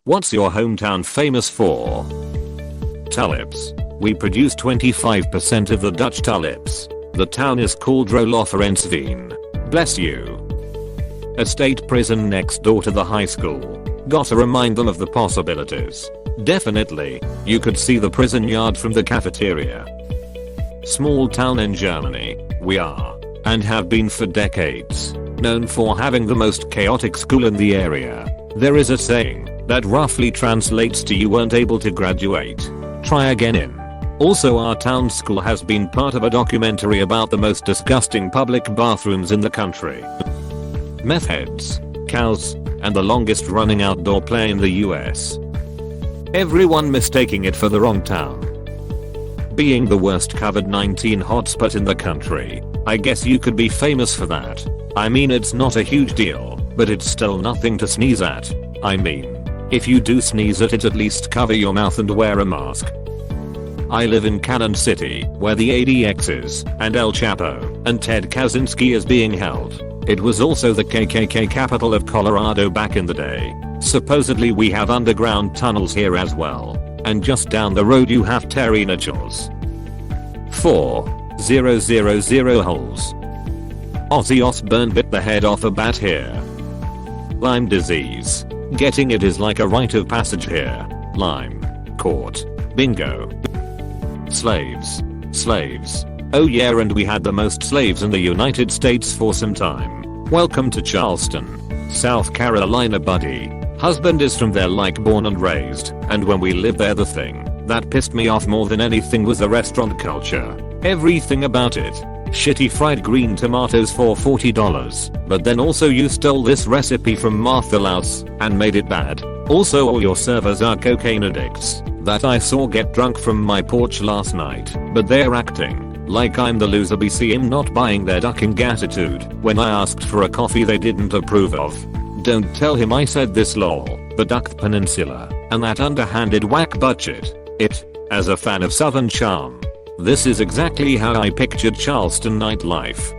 What's your hometown famous for? Tulips. We produce 25% of the Dutch tulips. The town is called Roloferensveen. Bless you. A state prison next door to the high school. Gotta remind them of the possibilities. Definitely, you could see the prison yard from the cafeteria. Small town in Germany. We are, and have been for decades, known for having the most chaotic school in the area. There is a saying that roughly translates to you weren't able to graduate. Try again in. Also, our town school has been part of a documentary about the most disgusting public bathrooms in the country. Meth heads, cows, and the longest running outdoor play in the US. Everyone mistaking it for the wrong town. Being the worst COVID-19 hotspot in the country. I guess you could be famous for that. I mean, it's not a huge deal, but it's still nothing to sneeze at. I mean, if you do sneeze at least cover your mouth and wear a mask. I live in Cannon City, where the ADXs, and El Chapo, and Ted Kaczynski is being held. It was also the KKK capital of Colorado back in the day. Supposedly we have underground tunnels here as well. And just down the road you have Terry Nichols. 4000 holes. Ozzy Osbourne bit the head off a bat here. Lyme disease. Getting it is like a rite of passage here. Lyme. Caught. Bingo. Slaves. Slaves. Oh yeah, and we had the most slaves in the United States for some time. Welcome to Charleston, South Carolina, buddy. Husband is from there like born and raised, and when we lived there the thing that pissed me off more than anything was the restaurant culture. Everything about it. Shitty fried green tomatoes for $40, but then also you stole this recipe from Martha Louse and made it bad. Also all your servers are cocaine addicts that I saw get drunk from my porch last night, but they're acting like I'm the loser BCM not buying their ducking attitude when I asked for a coffee they didn't approve of. Don't tell him I said this lol, but ducked Peninsula, and that underhanded whack budget. As a fan of Southern charm. This is exactly how I pictured Charleston nightlife.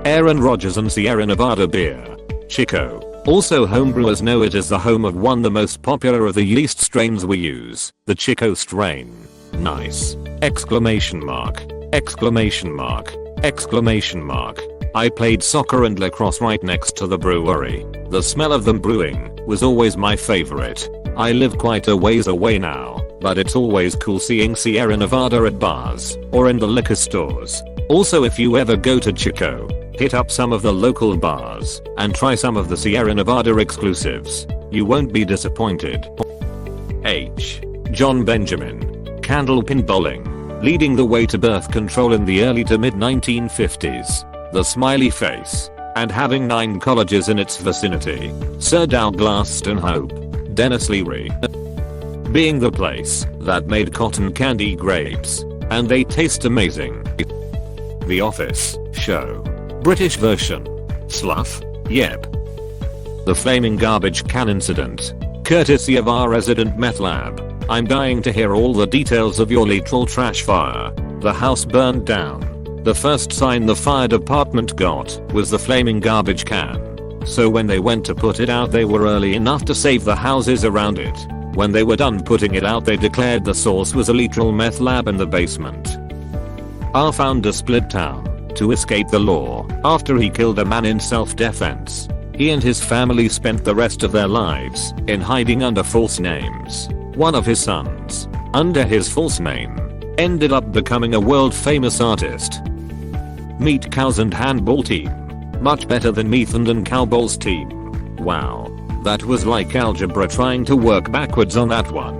Aaron Rodgers and Sierra Nevada beer. Chico. Also homebrewers know it as the home of one of the most popular of the yeast strains we use, the Chico strain. Nice. Exclamation mark. Exclamation mark. Exclamation mark. I played soccer and lacrosse right next to the brewery. The smell of them brewing was always my favorite. I live quite a ways away now, but it's always cool seeing Sierra Nevada at bars or in the liquor stores. Also, if you ever go to Chico, hit up some of the local bars and try some of the Sierra Nevada exclusives. You won't be disappointed. H. John Benjamin. Candlepin bowling. Leading the way to birth control in the early to mid 1950s. The smiley face. And having 9 colleges in its vicinity. Sir Douglas Stanhope. Dennis Leary. Being the place that made cotton candy grapes. And they taste amazing. The Office show. British version. Slough. Yep. The flaming garbage can incident. Courtesy of our resident meth lab. I'm dying to hear all the details of your literal trash fire. The house burned down. The first sign the fire department got was the flaming garbage can. So when they went to put it out they were early enough to save the houses around it. When they were done putting it out they declared the source was a literal meth lab in the basement. Our founder split town to escape the law after he killed a man in self-defense. He and his family spent the rest of their lives in hiding under false names. One of his sons, under his false name, ended up becoming a world-famous artist. Meet cows and handball team. Much better than Meathan and Cowball's team. Wow. That was like algebra trying to work backwards on that one.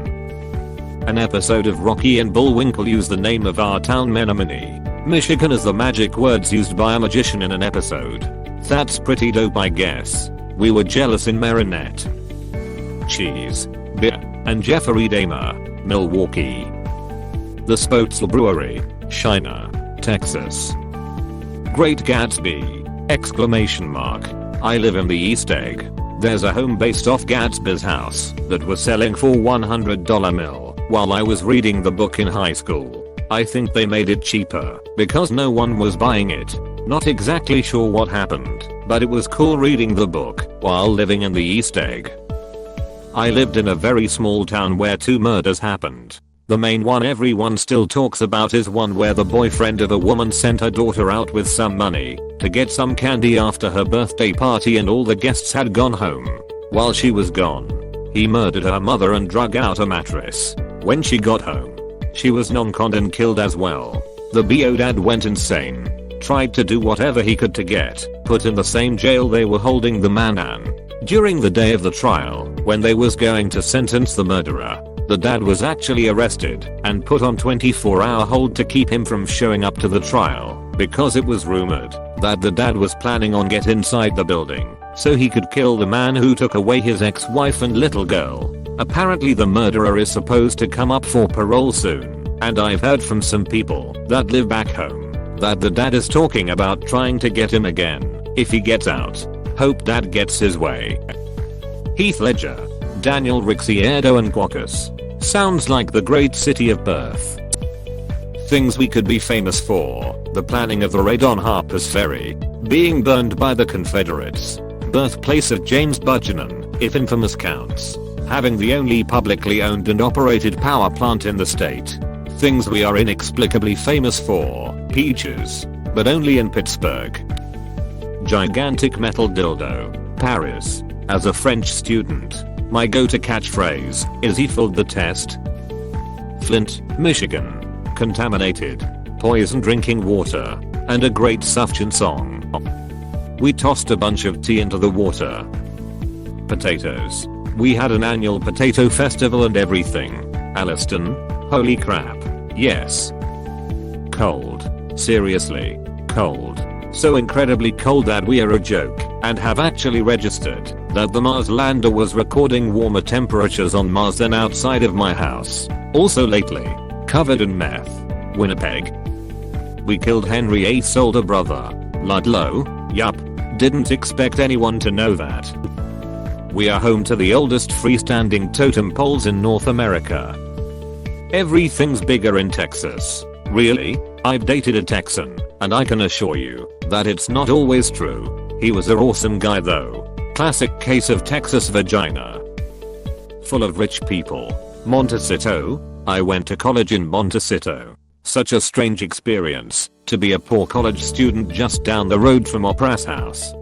An episode of Rocky and Bullwinkle used the name of our town Menominee, Michigan as the magic words used by a magician in an episode. That's pretty dope, I guess. We were jealous in Marinette. Cheese. Beer. And Jeffrey Dahmer, Milwaukee. The Spoetzl Brewery, China, Texas. Great Gatsby! Exclamation mark. I live in the East Egg. There's a home based off Gatsby's house that was selling for $100 mil while I was reading the book in high school. I think they made it cheaper because no one was buying it. Not exactly sure what happened, but it was cool reading the book while living in the East Egg. I lived in a very small town where 2 murders happened. The main one everyone still talks about is one where the boyfriend of a woman sent her daughter out with some money to get some candy after her birthday party and all the guests had gone home. While she was gone, he murdered her mother and drug out a mattress. When she got home, she was non-conned and killed as well. The BO dad went insane. Tried to do whatever he could to get put in the same jail they were holding the man in. During the day of the trial, when they was going to sentence the murderer, the dad was actually arrested and put on 24-hour hold to keep him from showing up to the trial because it was rumored that the dad was planning on get inside the building so he could kill the man who took away his ex-wife and little girl. Apparently the murderer is supposed to come up for parole soon, and I've heard from some people that live back home that the dad is talking about trying to get him again if he gets out. Hope dad gets his way. Heath Ledger, Daniel Ricciardo and Quackus. Sounds like the great city of birth. Things we could be famous for: the planning of the raid on Harper's Ferry, being burned by the Confederates, birthplace of James Buchanan, if infamous counts, having the only publicly owned and operated power plant in the state. Things we are inexplicably famous for: peaches, but only in Pittsburgh. Gigantic metal dildo, Paris. As a French student, my go-to catchphrase is "He failed the test." Flint, Michigan. Contaminated, poison drinking water, and a great suction song. We tossed a bunch of tea into the water. Potatoes. We had an annual potato festival and everything. Alliston. Holy crap. Yes. Cold. Seriously. Cold. So incredibly cold that we are a joke and have actually registered that the Mars lander was recording warmer temperatures on Mars than outside of my house. Also lately, covered in meth. Winnipeg. We killed Henry VIII's older brother, Ludlow. Yup. Didn't expect anyone to know that. We are home to the oldest freestanding totem poles in North America. Everything's bigger in Texas. Really? I've dated a Texan, and I can assure you that it's not always true. He was an awesome guy though. Classic case of Texas vagina. Full of rich people. Montecito. I went to college in Montecito. Such a strange experience to be a poor college student just down the road from Oprah's house.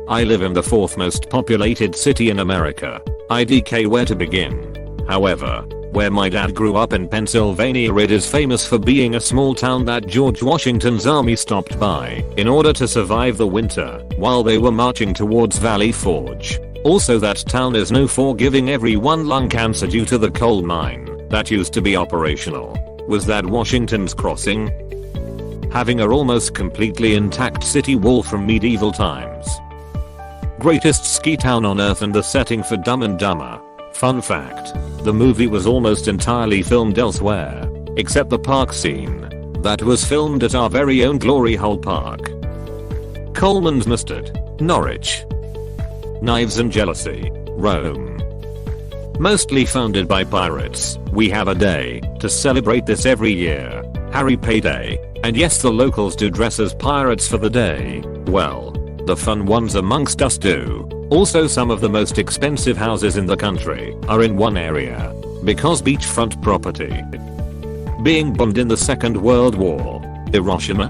I live in the 4th most populated city in America. IDK, where to begin? However, where my dad grew up in Pennsylvania, it is famous for being a small town that George Washington's army stopped by in order to survive the winter while they were marching towards Valley Forge. Also, that town is known for giving everyone lung cancer due to the coal mine that used to be operational. Was that Washington's Crossing? Having a almost completely intact city wall from medieval times. Greatest ski town on earth and the setting for Dumb and Dumber. Fun fact, the movie was almost entirely filmed elsewhere, except the park scene that was filmed at our very own Glory Hole Park. Coleman's Mustard, Norwich. Knives and Jealousy, Rome. Mostly founded by pirates, we have a day to celebrate this every year, Harry Payday, and yes, the locals do dress as pirates for the day. Well, the fun ones amongst us do. Also, some of the most expensive houses in the country are in one area because beachfront property. Being bombed in the Second World War, Hiroshima.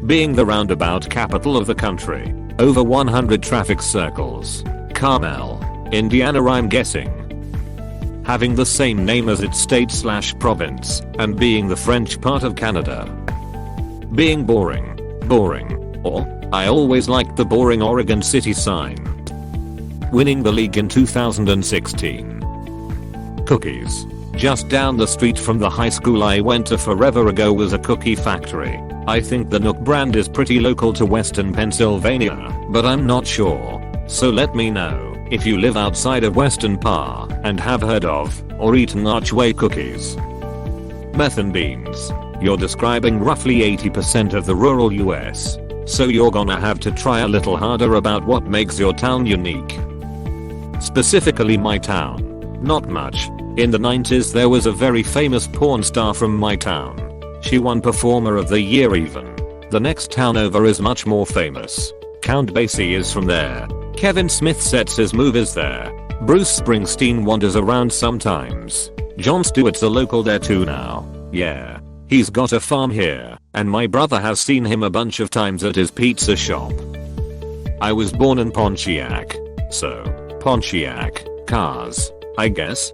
Being the roundabout capital of the country, over 100 traffic circles, Carmel, Indiana, I'm guessing. Having the same name as its state/province, and being the French part of Canada. Being boring, or I always liked the boring Oregon City sign. Winning the league in 2016. Cookies. Just down the street from the high school I went to forever ago was a cookie factory. I think the Nook brand is pretty local to Western Pennsylvania, but I'm not sure. So let me know if you live outside of Western Pa and have heard of or eaten Archway cookies. Meth and beans. You're describing roughly 80% of the rural US. So you're gonna have to try a little harder about what makes your town unique. Specifically my town. Not much. In the 90s there was a very famous porn star from my town. She won Performer of the Year even. The next town over is much more famous. Count Basie is from there. Kevin Smith sets his movies there. Bruce Springsteen wanders around sometimes. Jon Stewart's a local there too now. Yeah. He's got a farm here, and my brother has seen him a bunch of times at his pizza shop. I was born in Pontiac. So, Pontiac, cars, I guess.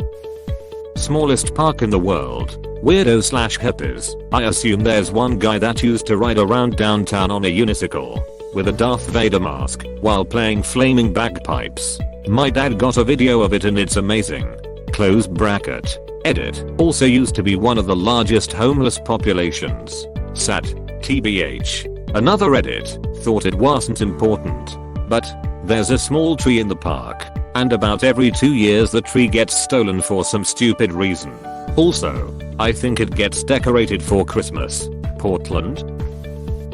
Smallest park in the world. Weirdo/hippies. I assume there's one guy that used to ride around downtown on a unicycle with a Darth Vader mask while playing flaming bagpipes. My dad got a video of it and it's amazing. Close bracket. Edit. Also used to be one of the largest homeless populations. Sad. TBH. Another edit. Thought it wasn't important. But there's a small tree in the park, and about every 2 years the tree gets stolen for some stupid reason. Also, I think it gets decorated for Christmas. Portland?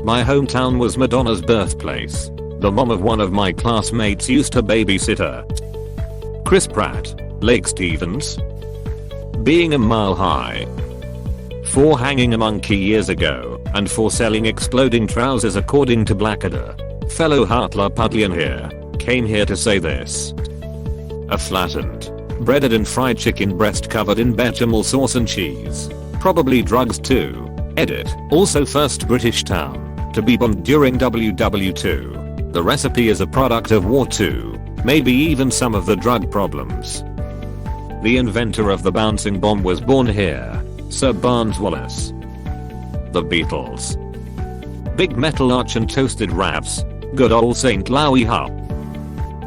My hometown was Madonna's birthplace. The mom of one of my classmates used to babysit her. Chris Pratt. Lake Stevens. Being a mile high. For hanging a monkey years ago, and for selling exploding trousers according to Blackadder. Fellow Hartler-Pudlian here, came here to say this. A flattened, breaded and fried chicken breast covered in bechamel sauce and cheese. Probably drugs too. Edit. Also first British town to be bombed during WW2. The recipe is a product of war too. Maybe even some of the drug problems. The inventor of the bouncing bomb was born here. Sir Barnes Wallis. The Beatles. Big Metal Arch and Toasted Wraps. Good old St. Louis Hub.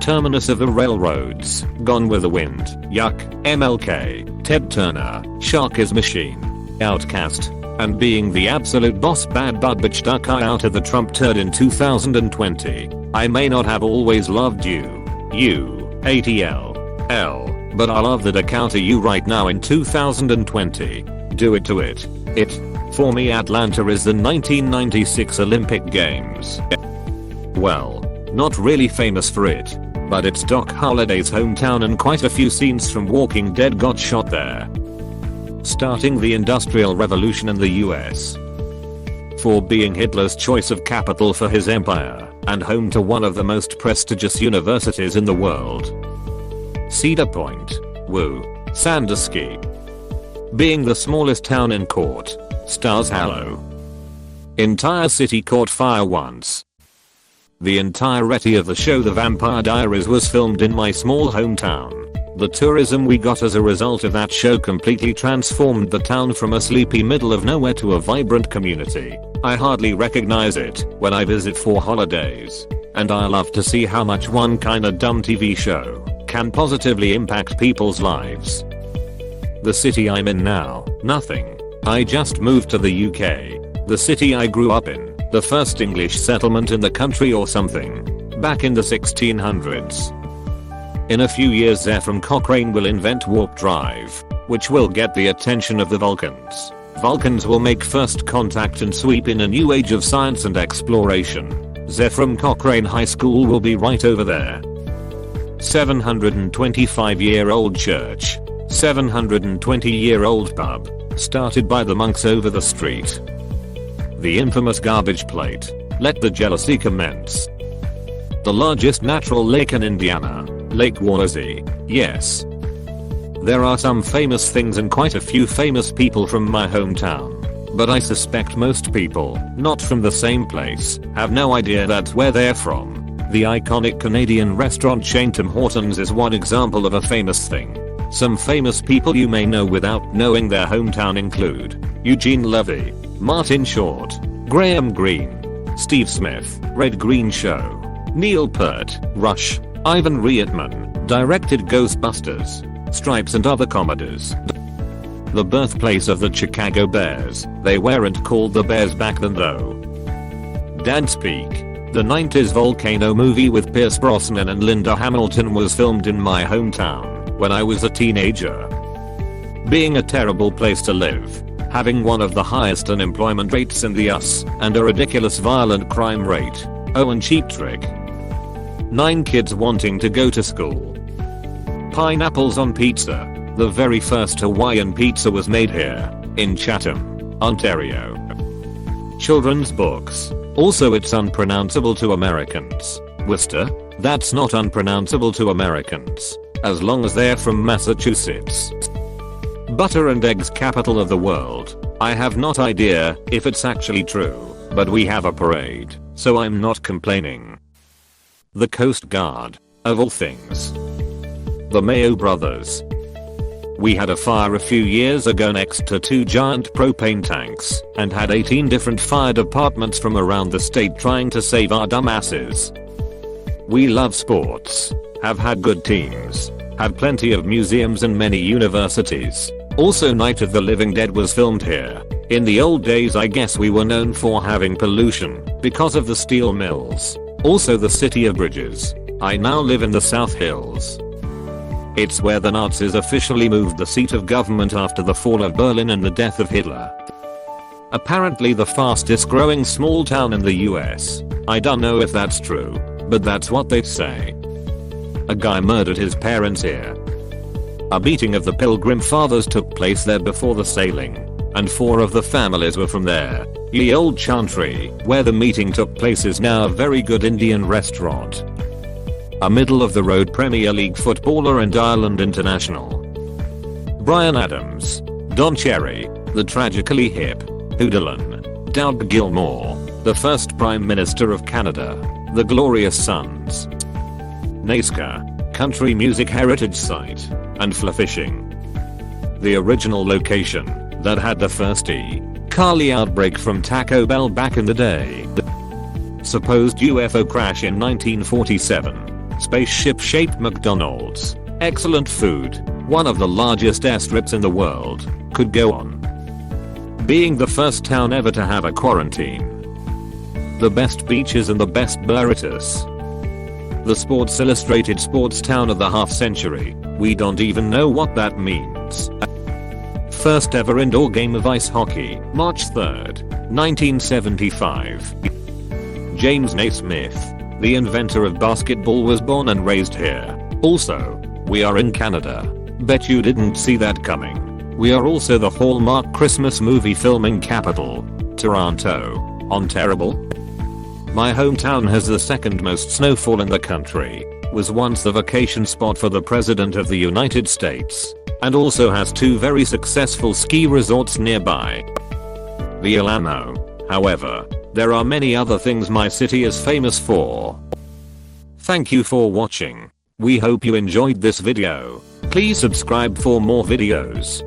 Terminus of the railroads. Gone with the Wind. Yuck. MLK. Ted Turner. Shark is Machine. Outcast. And being the absolute boss bad bud bitch duck eye out of the Trump turd in 2020. I may not have always loved you. ATL. L. But I love that I counter you right now in 2020. Do it to it. It. For me Atlanta is the 1996 Olympic Games. Well, not really famous for it, but it's Doc Holliday's hometown and quite a few scenes from Walking Dead got shot there. Starting the Industrial Revolution in the US. For being Hitler's choice of capital for his empire, and home to one of the most prestigious universities in the world. Cedar Point. Woo. Sandusky. Being the smallest town in court. Stars Hollow. Entire city caught fire once. The entirety of the show The Vampire Diaries was filmed in my small hometown. The tourism we got as a result of that show completely transformed the town from a sleepy middle of nowhere to a vibrant community. I hardly recognize it when I visit for holidays. And I love to see how much one kinda dumb TV show can positively impact people's lives. The city I'm in now, nothing. I just moved to the UK. The city I grew up in, the first English settlement in the country or something. Back in the 1600s. In a few years Ephraim Cochrane will invent warp drive, which will get the attention of the Vulcans. Vulcans will make first contact and sweep in a new age of science and exploration. Ephraim Cochrane High School will be right over there. 725-year-old church. 720-year-old pub, started by the monks over the street. The infamous garbage plate. Let the jealousy commence. The largest natural lake in Indiana. Lake Wazee. Yes. There are some famous things and quite a few famous people from my hometown. But I suspect most people, not from the same place, have no idea that's where they're from. The iconic Canadian restaurant chain Tim Hortons is one example of a famous thing. Some famous people you may know without knowing their hometown include Eugene Levy, Martin Short, Graham Greene, Steve Smith, Red Green Show, Neil Peart, Rush, Ivan Reitman, directed Ghostbusters, Stripes and other comedies. The birthplace of the Chicago Bears. They weren't called the Bears back then though. Dad's Peak. The 90s volcano movie with Pierce Brosnan and Linda Hamilton was filmed in my hometown when I was a teenager. Being a terrible place to live. Having one of the highest unemployment rates in the US and a ridiculous violent crime rate. Oh, and Cheap Trick. 9 kids wanting to go to school. Pineapples on pizza. The very first Hawaiian pizza was made here, in Chatham, Ontario. Children's books. Also it's unpronounceable to Americans. Worcester? That's not unpronounceable to Americans. as long as they're from Massachusetts. Butter and eggs capital of the world. I have not idea if it's actually true, but we have a parade, so I'm not complaining. The Coast Guard, of all things. The Mayo brothers. We had a fire a few years ago next to 2 giant propane tanks and had 18 different fire departments from around the state trying to save our dumbasses. We love sports, have had good teams, have plenty of museums and many universities. Also Night of the Living Dead was filmed here. In the old days I guess we were known for having pollution because of the steel mills. Also the city of bridges. I now live in the South Hills. It's where the Nazis officially moved the seat of government after the fall of Berlin and the death of Hitler. Apparently the fastest growing small town in the US. I don't know if that's true, but that's what they say. A guy murdered his parents here. A beating of the Pilgrim Fathers took place there before the sailing, and 4 of the families were from there. Ye Old Chantry, where the meeting took place, is now a very good Indian restaurant. A middle-of-the-road Premier League footballer and Ireland international. Bryan Adams, Don Cherry, the tragically hip Hoodlum, Doug Gilmore, the first Prime Minister of Canada, the Glorious Sons. Nazca, country music heritage site, and fly fishing. The original location that had the first E. coli outbreak from Taco Bell back in the day. Supposed UFO crash in 1947. Spaceship-shaped McDonald's. Excellent food. One of the largest airstrips in the world. Could go on. Being the first town ever to have a quarantine. The best beaches and the best burritos. The Sports Illustrated Sports Town of the half century. We don't even know what that means. First ever indoor game of ice hockey, March 3rd, 1975. James Naismith, the inventor of basketball, was born and raised here. Also, we are in Canada. Bet you didn't see that coming. We are also the Hallmark Christmas movie filming capital, Toronto. Ontario. My hometown has the second most snowfall in the country, was once the vacation spot for the President of the United States, and also has 2 very successful ski resorts nearby. The Alamo. However, there are many other things my city is famous for. Thank you for watching. We hope you enjoyed this video. Please subscribe for more videos.